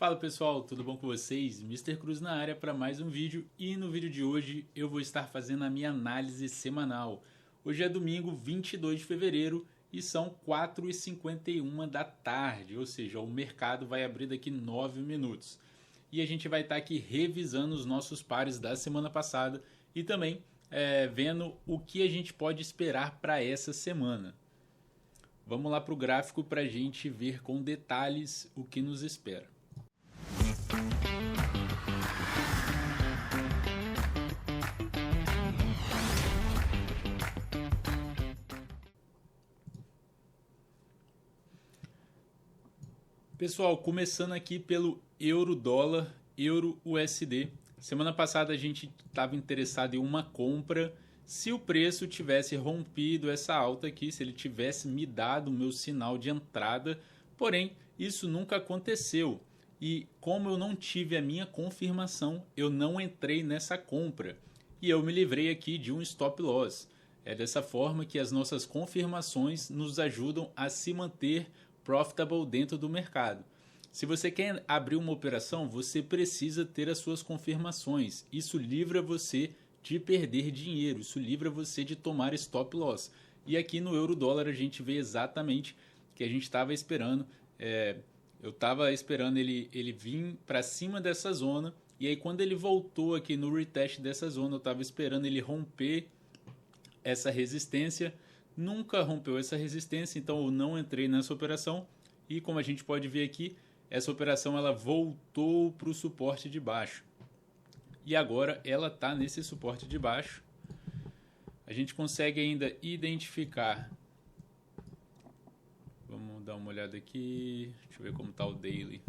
Fala pessoal, tudo bom com vocês? Mister Cruz na área para mais um vídeo e no vídeo de hoje eu vou estar fazendo a minha análise semanal. Hoje é domingo 22 de fevereiro e são 4h51 da tarde, ou seja, o mercado vai abrir daqui 9 minutos. E a gente vai estar aqui revisando os nossos pares da semana passada e também vendo o que a gente pode esperar para essa semana. Vamos lá para o gráfico para a gente ver com detalhes o que nos espera. Pessoal, começando aqui pelo euro-dólar, euro-USD. Semana passada a gente estava interessado em uma compra se o preço tivesse rompido essa alta aqui, se ele tivesse me dado o meu sinal de entrada. Porém, isso nunca aconteceu. E como eu não tive a minha confirmação, eu não entrei nessa compra. E eu me livrei aqui de um stop loss. É dessa forma que as nossas confirmações nos ajudam a se manter profitable dentro do mercado. Se você quer abrir uma operação, você precisa ter as suas confirmações. Isso livra você de perder dinheiro, isso livra você de tomar stop loss. E aqui no euro-dólar a gente vê exatamente o que a gente estava esperando. Eu estava esperando ele vir para cima dessa zona, e aí quando ele voltou aqui no retest dessa zona, eu estava esperando ele romper essa resistência. Nunca rompeu essa resistência, então eu não entrei nessa operação. E como a gente pode ver aqui, essa operação ela voltou para o suporte de baixo. E agora ela está nesse suporte de baixo. A gente consegue ainda identificar. Vamos dar uma olhada aqui. Deixa eu ver como está o daily.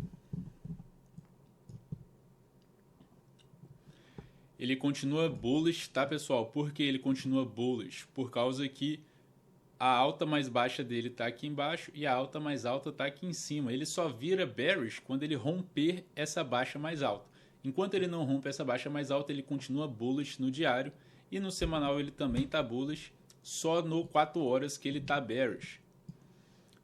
Ele continua bullish, tá pessoal? Por que ele continua bullish? Por causa que a alta mais baixa dele está aqui embaixo e a alta mais alta está aqui em cima. Ele só vira bearish quando ele romper essa baixa mais alta. Enquanto ele não rompe essa baixa mais alta, ele continua bullish no diário. E no semanal ele também está bullish, só no 4 horas que ele está bearish.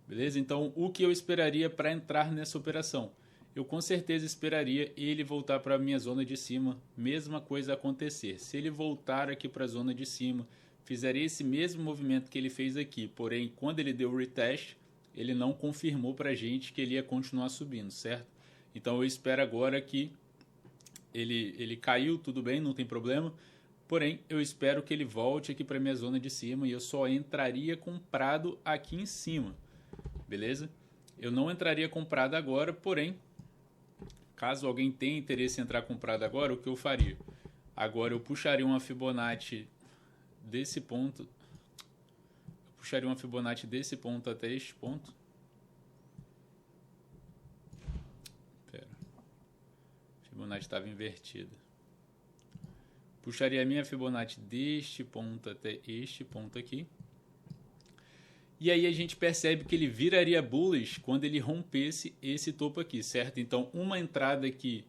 Beleza? Então o que eu esperaria para entrar nessa operação? Eu com certeza esperaria ele voltar para a minha zona de cima, mesma coisa acontecer. Se ele voltar aqui para a zona de cima, fizer esse mesmo movimento que ele fez aqui, porém quando ele deu o retest, ele não confirmou para a gente que ele ia continuar subindo, certo? Então eu espero agora que ele caiu, tudo bem, não tem problema, porém eu espero que ele volte aqui para a minha zona de cima e eu só entraria comprado aqui em cima, beleza? Eu não entraria comprado agora, porém, caso alguém tenha interesse em entrar comprado agora, o que eu faria? Agora eu puxaria uma Fibonacci desse ponto, até este ponto. Fibonacci estava invertida. Puxaria a minha Fibonacci deste ponto até este ponto aqui. E aí a gente percebe que ele viraria bullish quando ele rompesse esse topo aqui, certo? Então uma entrada aqui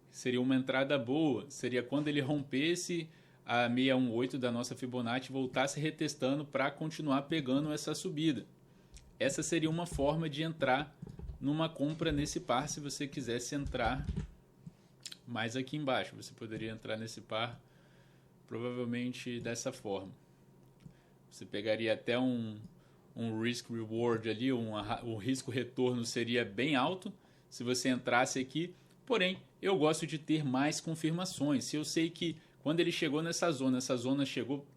seria uma entrada boa, seria quando ele rompesse a 618 da nossa Fibonacci e voltasse retestando para continuar pegando essa subida. Essa seria uma forma de entrar numa compra nesse par se você quisesse entrar mais aqui embaixo. Você poderia entrar nesse par provavelmente dessa forma. Você pegaria até um risk reward ali, o risco retorno seria bem alto se você entrasse aqui. Porém, eu gosto de ter mais confirmações. Se eu sei que quando ele chegou nessa zona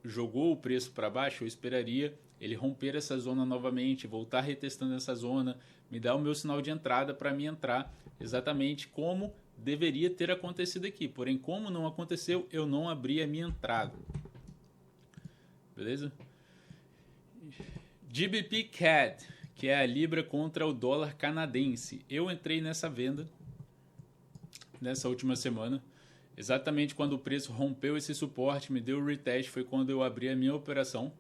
jogou o preço para baixo, eu esperaria ele romper essa zona novamente, voltar retestando essa zona, me dar o meu sinal de entrada para mim entrar exatamente como deveria ter acontecido aqui. Porém, como não aconteceu, eu não abri a minha entrada. Beleza? GBP CAD, que é a libra contra o dólar canadense. Eu entrei nessa venda nessa última semana. Exatamente quando o preço rompeu esse suporte, me deu o retest, foi quando eu abri a minha operação.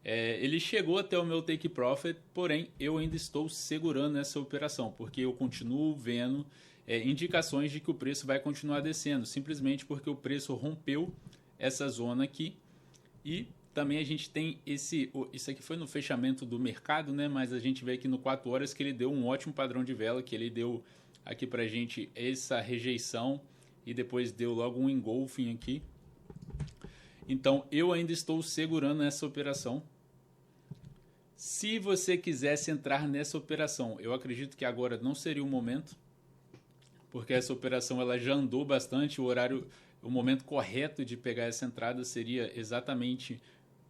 Ele chegou até o meu take profit, porém eu ainda estou segurando essa operação, porque eu continuo vendo indicações de que o preço vai continuar descendo, simplesmente porque o preço rompeu essa zona aqui. E também a gente tem isso aqui foi no fechamento do mercado, né? Mas a gente vê aqui no 4 horas que ele deu um ótimo padrão de vela, que ele deu aqui pra gente essa rejeição e depois deu logo um engolfing aqui. Então eu ainda estou segurando essa operação. Se você quisesse entrar nessa operação, eu acredito que agora não seria o momento, porque essa operação ela já andou bastante, o momento correto de pegar essa entrada seria exatamente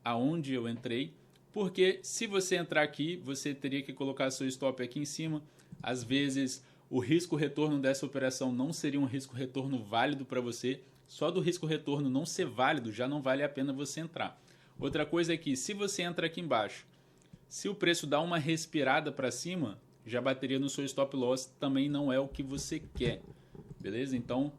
aonde eu entrei, porque se você entrar aqui, você teria que colocar seu stop aqui em cima. Às vezes o risco-retorno dessa operação não seria um risco-retorno válido para você, só do risco-retorno não ser válido já não vale a pena você entrar. Outra coisa é que se você entra aqui embaixo, se o preço dá uma respirada para cima, já bateria no seu stop loss, também não é o que você quer, beleza? Então,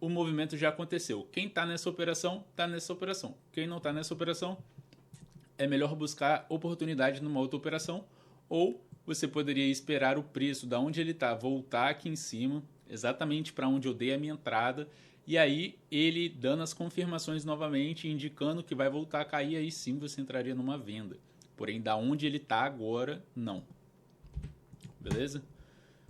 o movimento já aconteceu. Quem está nessa operação, está nessa operação. Quem não está nessa operação, é melhor buscar oportunidade numa outra operação, ou você poderia esperar o preço da onde ele está voltar aqui em cima, exatamente para onde eu dei a minha entrada, e aí ele dando as confirmações novamente, indicando que vai voltar a cair, aí sim você entraria numa venda. Porém, da onde ele está agora, não. Beleza?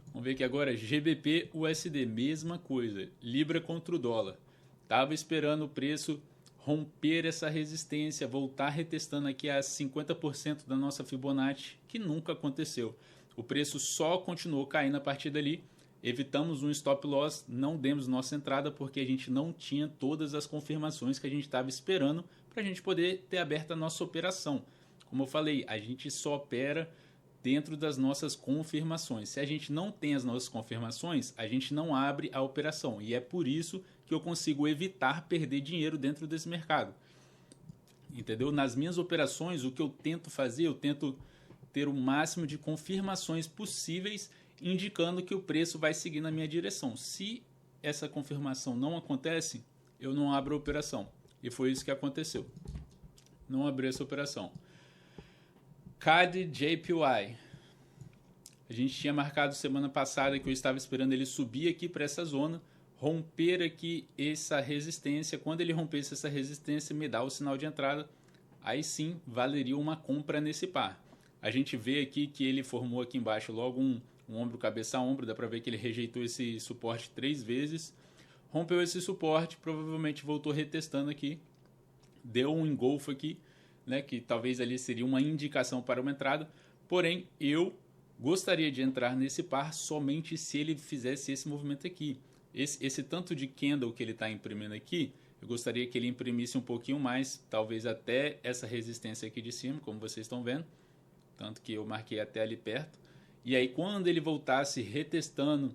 Vamos ver aqui agora, GBP USD, mesma coisa, Libra contra o dólar. Estava esperando o preço romper essa resistência, voltar retestando aqui a 50% da nossa Fibonacci, que nunca aconteceu. O preço só continuou caindo a partir dali. Evitamos um stop loss, não demos nossa entrada porque a gente não tinha todas as confirmações que a gente estava esperando para a gente poder ter aberto a nossa operação. Como eu falei, a gente só opera dentro das nossas confirmações. Se a gente não tem as nossas confirmações, a gente não abre a operação. E é por isso que eu consigo evitar perder dinheiro dentro desse mercado. Entendeu? Nas minhas operações, o que eu tento fazer, eu tento ter o máximo de confirmações possíveis, indicando que o preço vai seguir na minha direção. Se essa confirmação não acontece, eu não abro a operação. E foi isso que aconteceu. Não abri essa operação. CAD JPY. A gente tinha marcado semana passada que eu estava esperando ele subir aqui para essa zona, romper aqui essa resistência. Quando ele rompesse essa resistência, me dá o sinal de entrada. Aí sim, valeria uma compra nesse par. A gente vê aqui que ele formou aqui embaixo logo um ombro, cabeça a ombro. Dá para ver que ele rejeitou esse suporte 3 vezes. Rompeu esse suporte, provavelmente voltou retestando aqui. Deu um engolfo aqui, né, que talvez ali seria uma indicação para uma entrada. Porém, eu gostaria de entrar nesse par somente se ele fizesse esse movimento aqui. Esse tanto de candle que ele está imprimindo aqui, eu gostaria que ele imprimisse um pouquinho mais, talvez até essa resistência aqui de cima, como vocês estão vendo. Tanto que eu marquei até ali perto. E aí quando ele voltasse retestando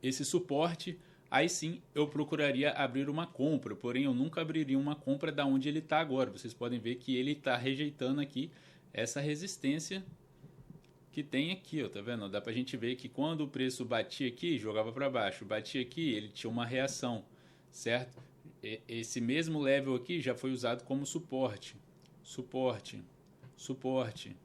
esse suporte, aí sim eu procuraria abrir uma compra. Porém, eu nunca abriria uma compra da onde ele está agora. Vocês podem ver que ele está rejeitando aqui essa resistência que tem aqui, ó, tá vendo? Dá pra gente ver que quando o preço batia aqui, jogava para baixo, batia aqui, ele tinha uma reação, certo? Esse mesmo level aqui já foi usado como suporte, suporte, suporte.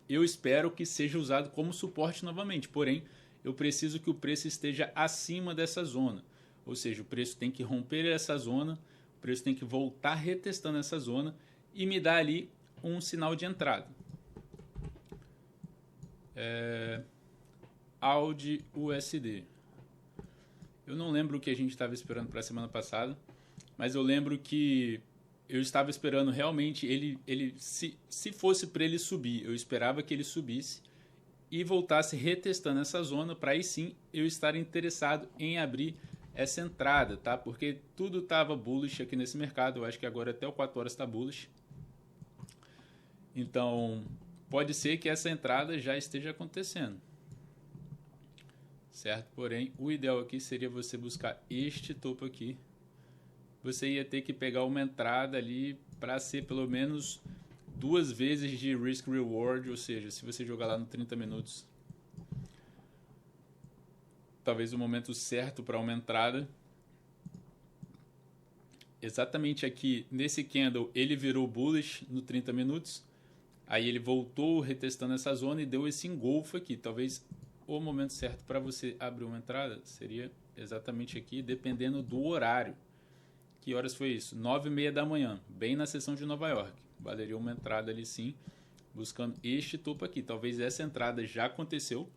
Eu espero que seja usado como suporte novamente, porém, eu preciso que o preço esteja acima dessa zona, ou seja, o preço tem que romper essa zona, o preço tem que voltar retestando essa zona e me dar ali um sinal de entrada. AUD USD. Eu não lembro o que a gente estava esperando para a semana passada, mas eu lembro que eu estava esperando realmente se fosse para ele subir, eu esperava que ele subisse e voltasse retestando essa zona para aí sim eu estar interessado em abrir essa entrada, tá? Porque tudo estava bullish aqui nesse mercado, eu acho que agora até o 4 horas está bullish. Então, pode ser que essa entrada já esteja acontecendo, certo? Porém, o ideal aqui seria você buscar este topo aqui. Você ia ter que pegar uma entrada ali para ser pelo menos 2 vezes de risk reward, ou seja, se você jogar lá no 30 minutos, talvez o momento certo para uma entrada. Exatamente aqui nesse candle ele virou bullish no 30 minutos. Aí ele voltou retestando essa zona e deu esse engolfo aqui. Talvez o momento certo para você abrir uma entrada seria exatamente aqui, dependendo do horário. Que horas foi isso? 9h30 da manhã, bem na sessão de Nova York. Valeria uma entrada ali sim, buscando este topo aqui. Talvez essa entrada já aconteceu,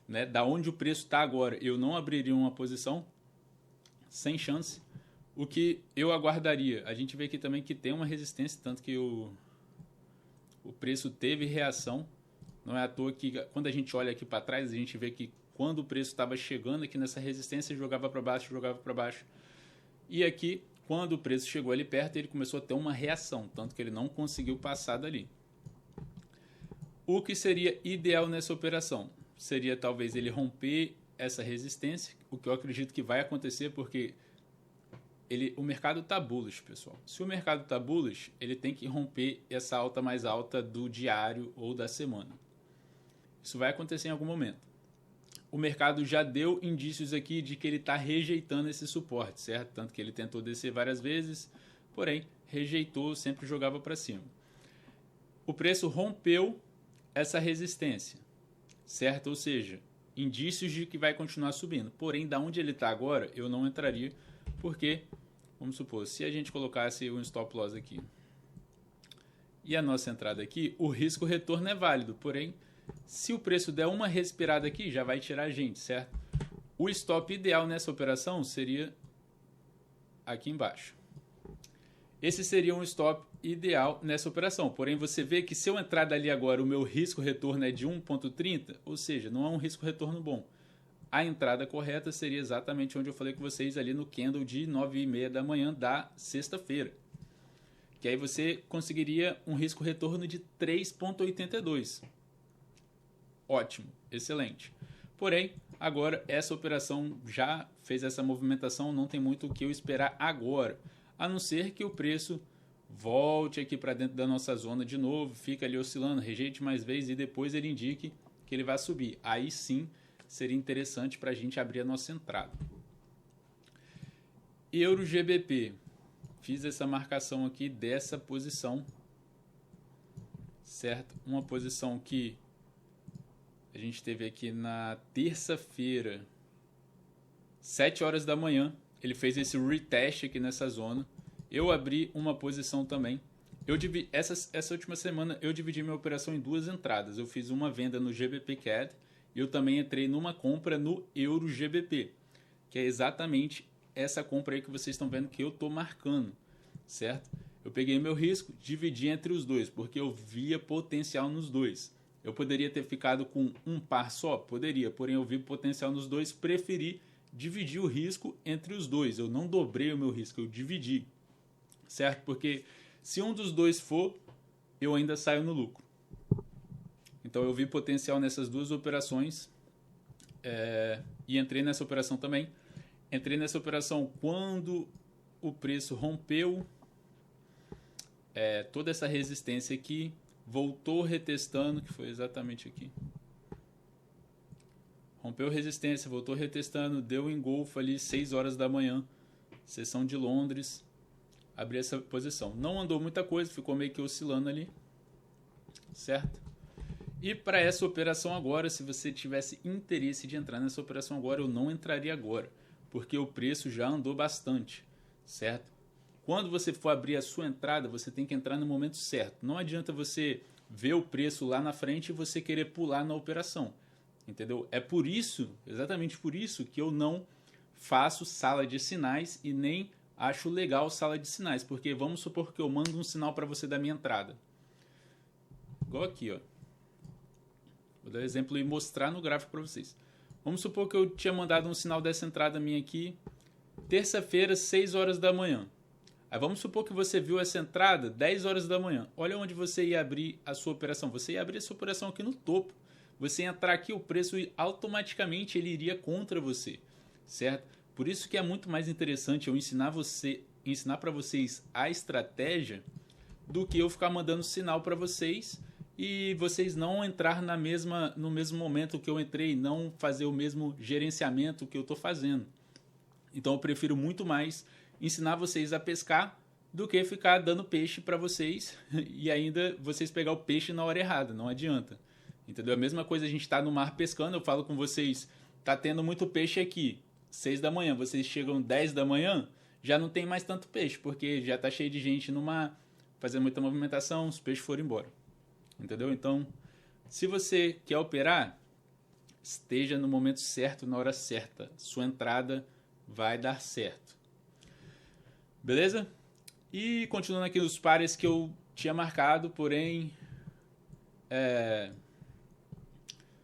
né, da onde o preço está agora, eu não abriria uma posição, sem chance. O que eu aguardaria, a gente vê aqui também que tem uma resistência, tanto que o preço teve reação. Não é à toa que quando a gente olha aqui para trás, a gente vê que quando o preço estava chegando aqui nessa resistência, jogava para baixo, jogava para baixo. E aqui, quando o preço chegou ali perto, ele começou a ter uma reação, tanto que ele não conseguiu passar dali. O que seria ideal nessa operação? Seria talvez ele romper essa resistência, o que eu acredito que vai acontecer, porque o mercado está bullish, pessoal. Se o mercado está bullish, ele tem que romper essa alta mais alta do diário ou da semana. Isso vai acontecer em algum momento. O mercado já deu indícios aqui de que ele está rejeitando esse suporte, certo? Tanto que ele tentou descer várias vezes, porém rejeitou, sempre jogava para cima. O preço rompeu essa resistência, certo? Ou seja, indícios de que vai continuar subindo. Porém, da onde ele está agora, eu não entraria, porque, vamos supor, se a gente colocasse um stop loss aqui e a nossa entrada aqui, o risco retorno é válido, porém, se o preço der uma respirada aqui, já vai tirar a gente, certo? O stop ideal nessa operação seria aqui embaixo. Esse seria um stop ideal nessa operação. Porém, você vê que se eu entrar dali agora, o meu risco retorno é de 1,30, ou seja, não é um risco retorno bom. A entrada correta seria exatamente onde eu falei com vocês ali no candle de 9h30 da manhã da sexta-feira. Que aí você conseguiria um risco retorno de 3,82. Ótimo, excelente. Porém, agora essa operação já fez essa movimentação, não tem muito o que eu esperar agora, a não ser que o preço volte aqui para dentro da nossa zona de novo, fica ali oscilando, rejeite mais vezes e depois ele indique que ele vai subir. Aí sim seria interessante para a gente abrir a nossa entrada. Euro GBP, fiz essa marcação aqui dessa posição, certo? Uma posição que a gente teve aqui na terça-feira, 7 horas da manhã, ele fez esse retest aqui nessa zona. Eu abri uma posição também. Essa última semana eu dividi minha operação em duas entradas. Eu fiz uma venda no GBP CAD e eu também entrei numa compra no Euro GBP, que é exatamente essa compra aí que vocês estão vendo que eu estou marcando, certo? Eu peguei meu risco, dividi entre os dois, porque eu via potencial nos dois. Eu poderia ter ficado com um par só? Poderia, porém eu vi potencial nos dois, preferi dividir o risco entre os dois. Eu não dobrei o meu risco, eu dividi, certo? Porque se um dos dois for, eu ainda saio no lucro. Então eu vi potencial nessas duas operações e entrei nessa operação também. Entrei nessa operação quando o preço rompeu toda essa resistência aqui, voltou retestando, que foi exatamente aqui. Rompeu resistência, voltou retestando, deu engolfo ali 6 horas da manhã, sessão de Londres, abri essa posição. Não andou muita coisa, ficou meio que oscilando ali, certo? E para essa operação agora, se você tivesse interesse de entrar nessa operação agora, eu não entraria agora, porque o preço já andou bastante, certo? Quando você for abrir a sua entrada, você tem que entrar no momento certo. Não adianta você ver o preço lá na frente e você querer pular na operação. Entendeu? É por isso, exatamente por isso, que eu não faço sala de sinais e nem acho legal sala de sinais. Porque vamos supor que eu mando um sinal para você da minha entrada. Igual aqui, ó. Vou dar um exemplo e mostrar no gráfico para vocês. Vamos supor que eu tinha mandado um sinal dessa entrada minha aqui, terça-feira, 6 horas da manhã. Aí vamos supor que você viu essa entrada 10 horas da manhã. Olha onde você ia abrir a sua operação. Você ia abrir a sua operação aqui no topo. Você ia entrar aqui, o preço automaticamente ele iria contra você, certo? Por isso que é muito mais interessante eu ensinar para vocês a estratégia do que eu ficar mandando sinal para vocês e vocês não entrar no mesmo momento que eu entrei, não fazer o mesmo gerenciamento que eu estou fazendo. Então eu prefiro muito mais ensinar vocês a pescar do que ficar dando peixe para vocês e ainda vocês pegar o peixe na hora errada, não adianta. Entendeu? A mesma coisa a gente está no mar pescando, eu falo com vocês, tá tendo muito peixe aqui, 6 da manhã, vocês chegam 10 da manhã, já não tem mais tanto peixe, porque já tá cheio de gente no mar, fazendo muita movimentação, os peixes foram embora. Entendeu? Então, se você quer operar, esteja no momento certo, na hora certa. Sua entrada vai dar certo. Beleza? E continuando aqui os pares que eu tinha marcado, porém...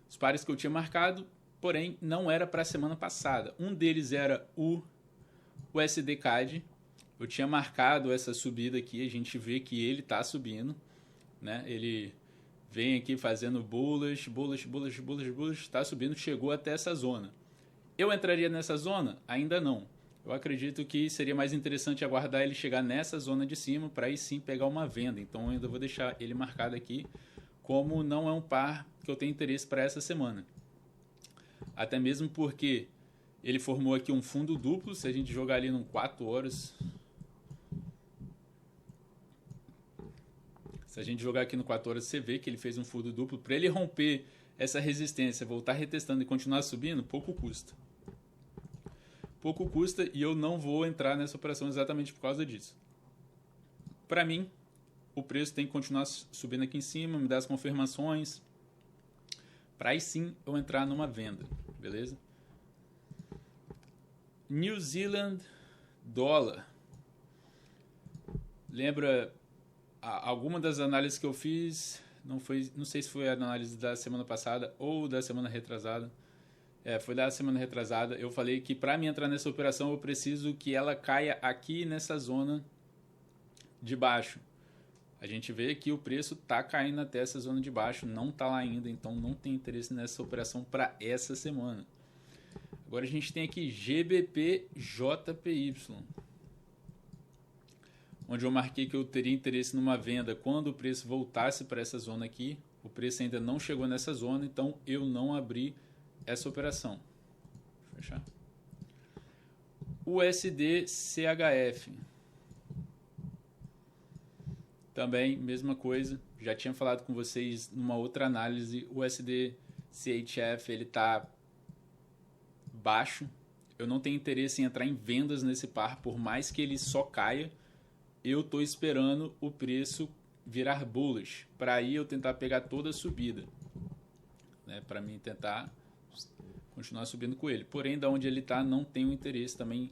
os pares que eu tinha marcado, porém não era para a semana passada. Um deles era o USD CAD. Eu tinha marcado essa subida aqui, a gente vê que ele está subindo, né? Ele vem aqui fazendo bullish, está subindo, chegou até essa zona. Eu entraria nessa zona? Ainda não. Eu acredito que seria mais interessante aguardar ele chegar nessa zona de cima para aí sim pegar uma venda. Então eu ainda vou deixar ele marcado aqui, como não é um par que eu tenho interesse para essa semana. Até mesmo porque ele formou aqui um fundo duplo. Se a gente jogar ali no 4 horas... Se a gente jogar aqui no 4 horas, você vê que ele fez um fundo duplo. Para ele romper essa resistência, voltar retestando e continuar subindo, pouco custa. Pouco custa e eu não vou entrar nessa operação exatamente por causa disso. Para mim, o preço tem que continuar subindo aqui em cima, me dar as confirmações, para aí sim eu entrar numa venda, beleza? New Zealand dólar. Lembra alguma das análises que eu fiz? Não sei se foi a análise da semana passada ou da semana retrasada. Foi da semana retrasada. Eu falei que para mim entrar nessa operação eu preciso que ela caia aqui nessa zona de baixo. A gente vê que o preço está caindo até essa zona de baixo, não está lá ainda, então não tem interesse nessa operação para essa semana. Agora a gente tem aqui GBP JPY, onde eu marquei que eu teria interesse numa venda quando o preço voltasse para essa zona aqui. O preço ainda não chegou nessa zona, então eu não abri essa operação. Deixa eu fechar. USD CHF. Também, mesma coisa, já tinha falado com vocês numa outra análise, o USD CHF ele está baixo, eu não tenho interesse em entrar em vendas nesse par, por mais que ele só caia, eu estou esperando o preço virar bullish, para aí eu tentar pegar toda a subida, né, para mim tentar continuar subindo com ele, porém da onde ele está não tenho interesse também,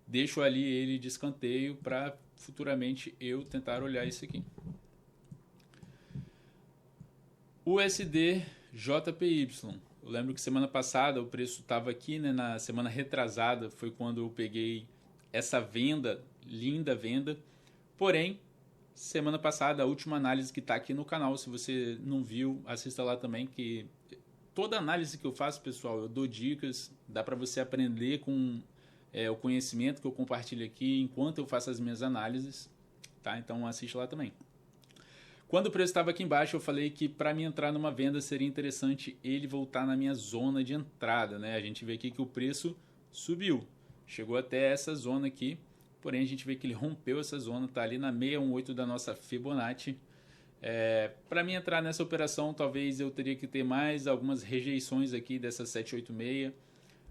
deixo ali ele de escanteio para futuramente eu tentar olhar isso aqui. USD JPY. Eu lembro que semana passada o preço estava aqui, né? Na semana retrasada foi quando eu peguei essa venda, linda venda. Porém, semana passada, a última análise que está aqui no canal, se você não viu, assista lá também, que toda análise que eu faço, pessoal, eu dou dicas, dá para você aprender com o conhecimento que eu compartilho aqui enquanto eu faço as minhas análises, tá? Então assiste lá também. Quando o preço estava aqui embaixo, eu falei que para mim entrar numa venda seria interessante ele voltar na minha zona de entrada, né? A gente vê aqui que o preço subiu, chegou até essa zona aqui, porém a gente vê que ele rompeu essa zona, tá ali na 618 da nossa Fibonacci. Para mim entrar nessa operação, talvez eu teria que ter mais algumas rejeições aqui dessa 786,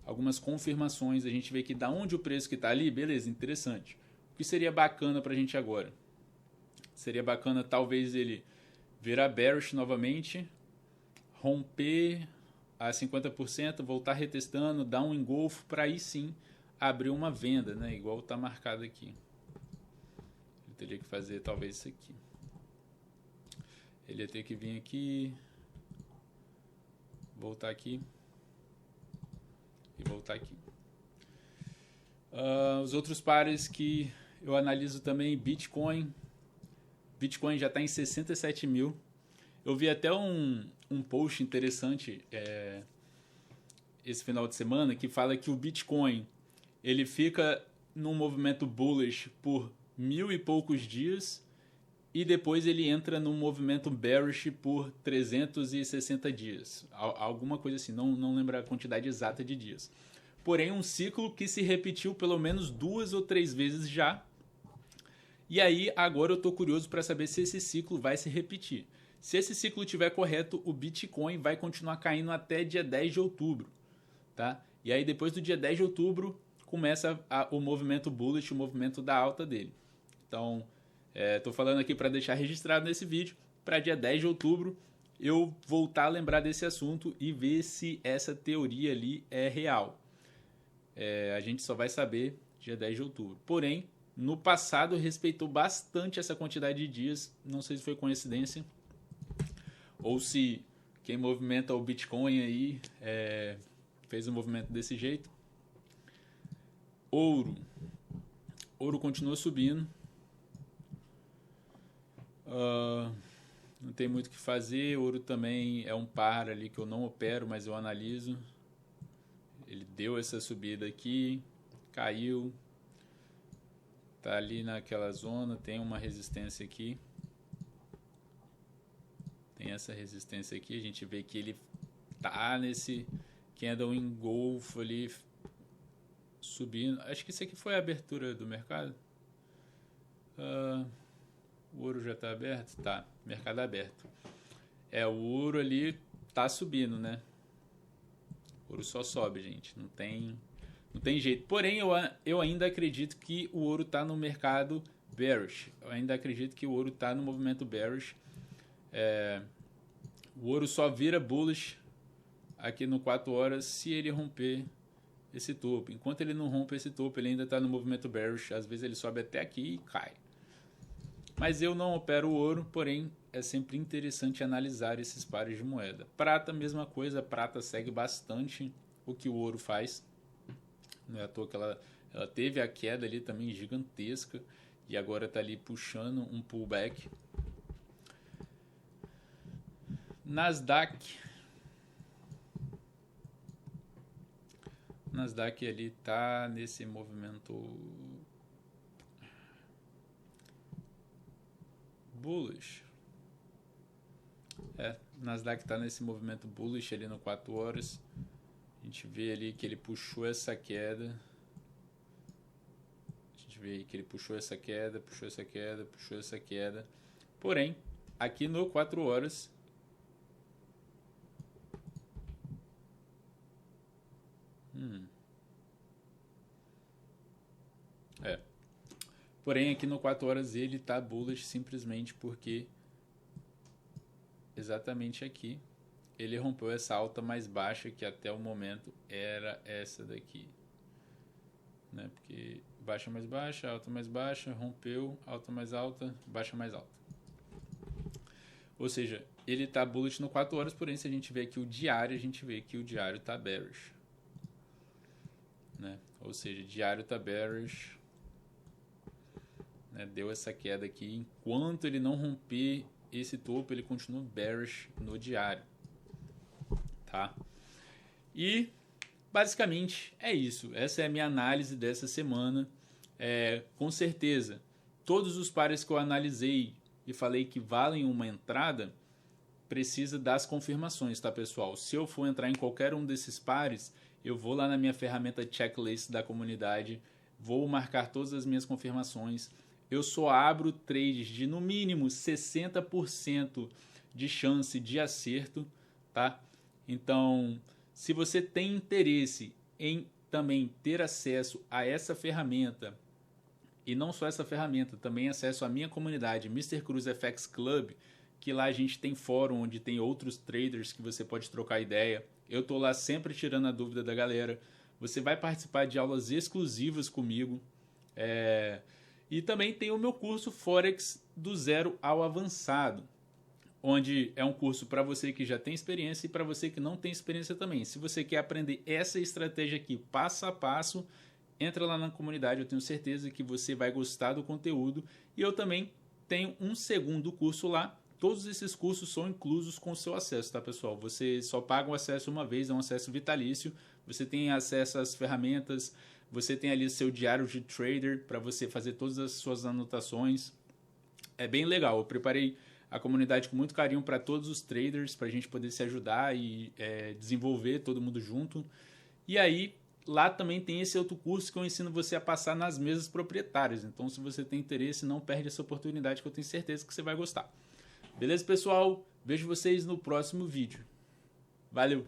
algumas confirmações, a gente vê que da onde o preço que está ali, beleza, interessante. O que seria bacana para a gente agora? Seria bacana talvez ele virar bearish novamente, romper a 50%, voltar retestando, dar um engolfo para aí sim abrir uma venda, né? Igual está marcado aqui. Ele teria que fazer talvez isso aqui. Ele ia ter que vir aqui, voltar aqui. E voltar aqui. Os outros pares que eu analiso também, Bitcoin. Bitcoin já está em 67 mil. Eu vi até um post interessante esse final de semana que fala que o Bitcoin ele fica num movimento bullish por 1000 e poucos dias e depois ele entra num movimento bearish por 360 dias. Alguma coisa assim, não lembro a quantidade exata de dias. Porém, um ciclo que se repetiu pelo menos 2 ou 3 vezes já. E aí, agora eu estou curioso para saber se esse ciclo vai se repetir. Se esse ciclo estiver correto, o Bitcoin vai continuar caindo até dia 10 de outubro. Tá? E aí, depois do dia 10 de outubro, começa o movimento bullish, o movimento da alta dele. Então... estou falando aqui para deixar registrado nesse vídeo, para dia 10 de outubro eu voltar a lembrar desse assunto e ver se essa teoria ali é real. A gente só vai saber dia 10 de outubro. Porém, no passado respeitou bastante essa quantidade de dias. Não sei se foi coincidência ou se quem movimenta o Bitcoin aí fez um movimento desse jeito. Ouro continua subindo. Não tem muito o que fazer. Ouro também é um par ali que eu não opero, mas eu analiso. Ele deu essa subida aqui, caiu, tá ali naquela zona, tem uma resistência aqui. Tem essa resistência aqui, a gente vê que ele tá nesse candle engolfo ali, subindo. Acho que isso aqui foi a abertura do mercado. O ouro já tá aberto? Tá, mercado aberto. O ouro ali tá subindo, né? O ouro só sobe, gente. Não tem jeito. Porém, eu ainda acredito que o ouro tá no mercado bearish. Eu ainda acredito que o ouro tá no movimento bearish. O ouro só vira bullish aqui no 4 horas se ele romper esse topo. Enquanto ele não rompe esse topo, ele ainda está no movimento bearish. Às vezes ele sobe até aqui e cai. Mas eu não opero o ouro, porém é sempre interessante analisar esses pares de moeda. Prata, mesma coisa. Prata segue bastante o que o ouro faz. Não é à toa que ela teve a queda ali também gigantesca e agora está ali puxando um pullback. Nasdaq ali tá nesse movimento bullish. Nasdaq tá nesse movimento bullish ali no 4 horas. A gente vê ali que ele puxou essa queda. A gente vê aí que ele puxou essa queda, puxou essa queda, puxou essa queda. Porém, aqui no 4 horas Porém, aqui no 4 horas ele está bullish simplesmente porque exatamente aqui ele rompeu essa alta mais baixa que até o momento era essa daqui. Né? Porque baixa mais baixa, alta mais baixa, rompeu, alta mais alta, baixa mais alta. Ou seja, ele está bullish no 4 horas, porém se a gente ver aqui o diário, a gente vê que o diário está bearish. Né? Ou seja, diário está bearish. Deu essa queda aqui. Enquanto ele não romper esse topo, ele continua bearish no diário. Tá? E basicamente é isso. Essa é a minha análise dessa semana. Com certeza, todos os pares que eu analisei e falei que valem uma entrada, precisa das confirmações, tá, pessoal? Se eu for entrar em qualquer um desses pares, eu vou lá na minha ferramenta checklist da comunidade, vou marcar todas as minhas confirmações. Eu só abro trades de no mínimo 60% de chance de acerto, tá? Então, se você tem interesse em também ter acesso a essa ferramenta, e não só essa ferramenta, também acesso à minha comunidade, Mr. Cruz FX Club, que lá a gente tem fórum onde tem outros traders que você pode trocar ideia. Eu tô lá sempre tirando a dúvida da galera. Você vai participar de aulas exclusivas comigo. E também tem o meu curso Forex do zero ao avançado, onde é um curso para você que já tem experiência e para você que não tem experiência também. Se você quer aprender essa estratégia aqui passo a passo, entra lá na comunidade, eu tenho certeza que você vai gostar do conteúdo. E eu também tenho um segundo curso lá. Todos esses cursos são inclusos com o seu acesso, tá, pessoal? Você só paga o acesso uma vez, é um acesso vitalício. Você tem acesso às ferramentas, você tem ali o seu diário de trader para você fazer todas as suas anotações. É bem legal. Eu preparei a comunidade com muito carinho para todos os traders, para a gente poder se ajudar e desenvolver todo mundo junto. E aí, lá também tem esse outro curso que eu ensino você a passar nas mesas proprietárias. Então, se você tem interesse, não perde essa oportunidade que eu tenho certeza que você vai gostar. Beleza, pessoal? Vejo vocês no próximo vídeo. Valeu!